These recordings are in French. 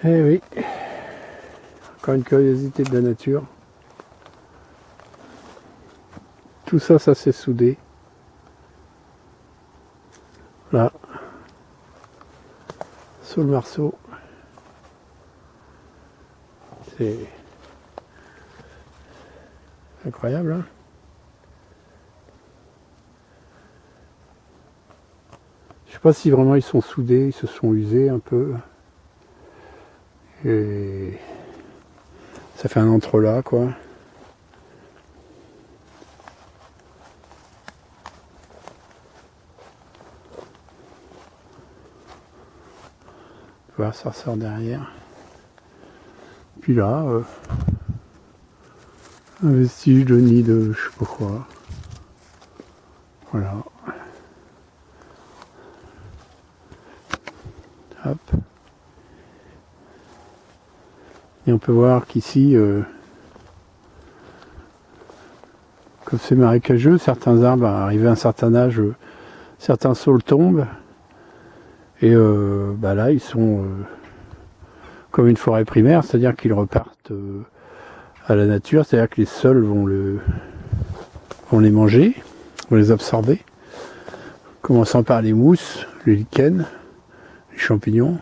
Eh oui, encore une curiosité de la nature. Tout ça, ça s'est soudé. Là, sous le marceau. C'est incroyable, hein. Je sais pas si vraiment ils sont soudés, ils se sont usés un peu. Et ça fait un entrelac, quoi. Voilà, ça ressort derrière. Puis là, un vestige de nid de je sais pas quoi. Voilà. Hop. Et on peut voir qu'ici, comme c'est marécageux, certains arbres, arrivés à un certain âge, certains saules tombent. Et là, ils sont comme une forêt primaire, c'est-à-dire qu'ils repartent à la nature, c'est-à-dire que les sols vont les manger, vont les absorber, commençant par les mousses, les lichens, les champignons.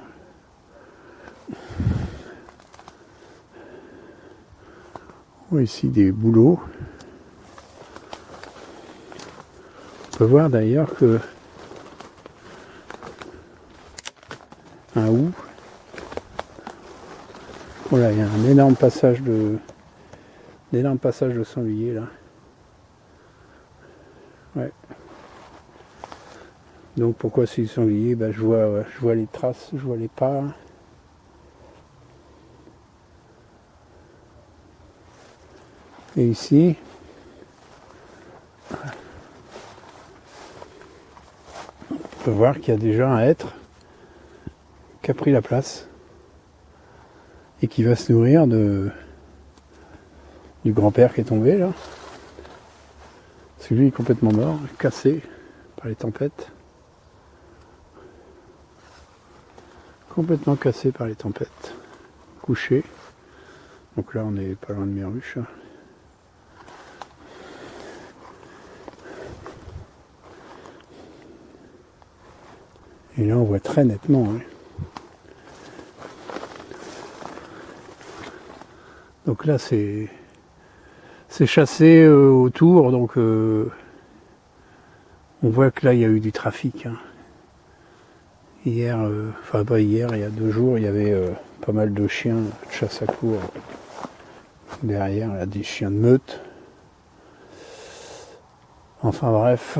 On voit ici des bouleaux. On peut voir d'ailleurs que un hou. Voilà, il y a un énorme passage de sanglier là. Ouais. Donc pourquoi c'est du sanglier? Je vois les traces, je vois les pas. Et ici, on peut voir qu'il y a déjà un hêtre qui a pris la place et qui va se nourrir du grand-père qui est tombé là. Celui est complètement mort, cassé par les tempêtes. Complètement cassé par les tempêtes. Couché. Donc là on est pas loin de mes ruches. Et là on voit très nettement. Hein. Donc là c'est chassé autour, donc on voit que là il y a eu du trafic. Hein. Hier, pas hier, il y a 2 jours, il y avait pas mal de chiens de chasse à courre. Derrière, il y a des chiens de meute. Enfin bref.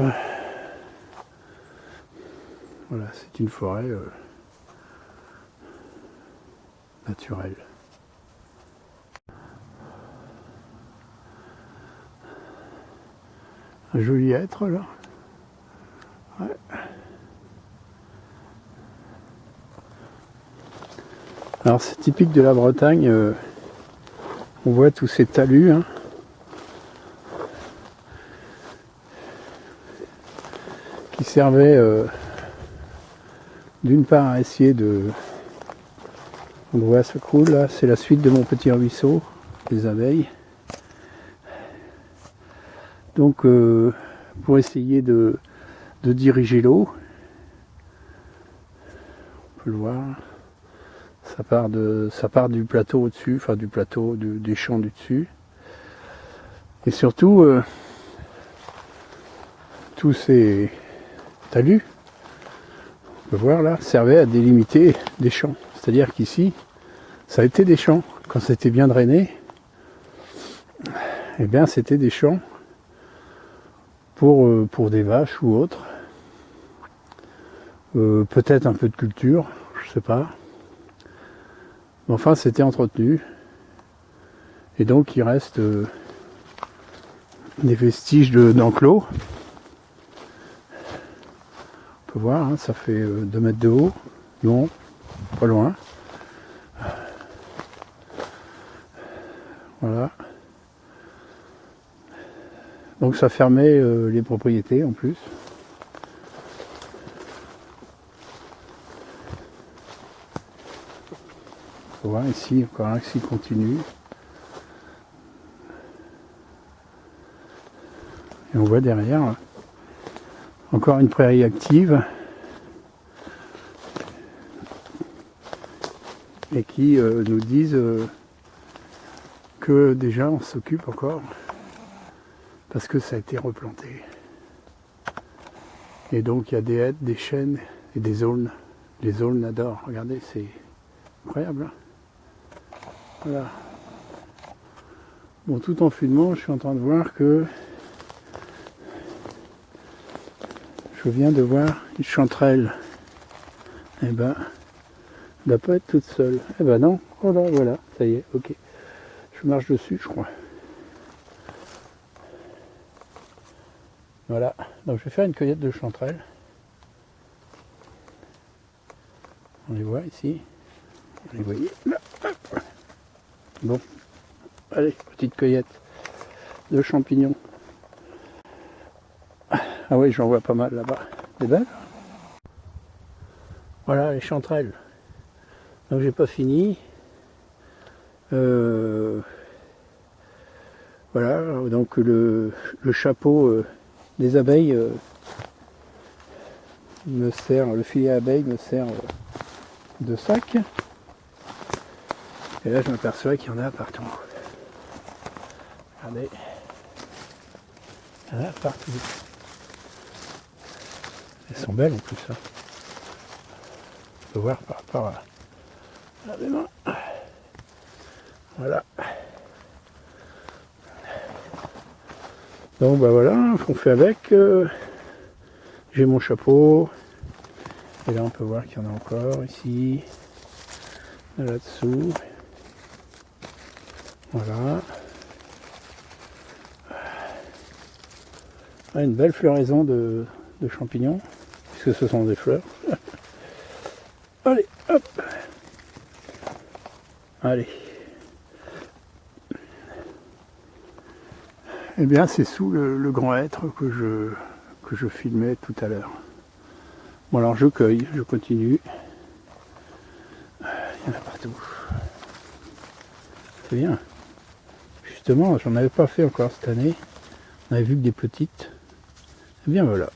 Voilà, c'est une forêt naturelle. Un joli hêtre là. Ouais. Alors c'est typique de la Bretagne, on voit tous ces talus. Hein, qui servaient d'une part à essayer de... On le voit, ça coule là, c'est la suite de mon petit ruisseau, des abeilles. Donc pour essayer de diriger l'eau, on peut le voir, ça part du plateau au-dessus, enfin du plateau, des champs du dessus. Et surtout, tous ces talus, on peut voir là, servaient à délimiter des champs. C'est-à-dire qu'ici, ça a été des champs. Quand c'était bien drainé, eh bien c'était des champs pour des vaches ou autres. Peut-être un peu de culture, je sais pas. Mais enfin, c'était entretenu. Et donc, il reste des vestiges d'enclos. On peut voir, hein, ça fait 2 mètres de haut. Non, pas loin. Voilà. Donc ça fermait les propriétés en plus. faut voir ici, encore un qui continue. Et on voit derrière encore une prairie active et qui nous disent que déjà on s'occupe encore parce que ça a été replanté. Et donc il y a des hêtres, des chênes et des aulnes. Les aulnes adorent, regardez, c'est incroyable. Hein, voilà. Bon, tout en filmant, je suis en train de voir que je viens de voir une chanterelle. Eh ben, elle ne doit pas être toute seule. Eh ben non, oh là, voilà, ça y est, ok. Je marche dessus, je crois. Voilà, donc je vais faire une cueillette de chanterelles. On les voit ici. Vous les voyez là. Hop. Bon, allez, petite cueillette de champignons. Ah oui, j'en vois pas mal là-bas. C'est belle. Voilà les chanterelles. Donc j'ai pas fini. Voilà, donc le chapeau des abeilles me sert, le filet à abeilles me sert de sac. Et là je m'aperçois qu'il y en a partout. Regardez. Il y en a partout. Elles sont belles en plus. Hein. On peut voir par rapport à mes mains. Voilà. Donc bah voilà, on fait avec. J'ai mon chapeau. Et là on peut voir qu'il y en a encore ici. Là-dessous. Voilà. Ah, une belle floraison de champignons, puisque ce sont des fleurs. Allez, hop. Allez. Eh bien, c'est sous le grand hêtre que je filmais tout à l'heure. Bon, alors je cueille, je continue. Il y en a partout. C'est bien. Justement, j'en avais pas fait encore cette année. On avait vu que des petites. Eh bien, voilà.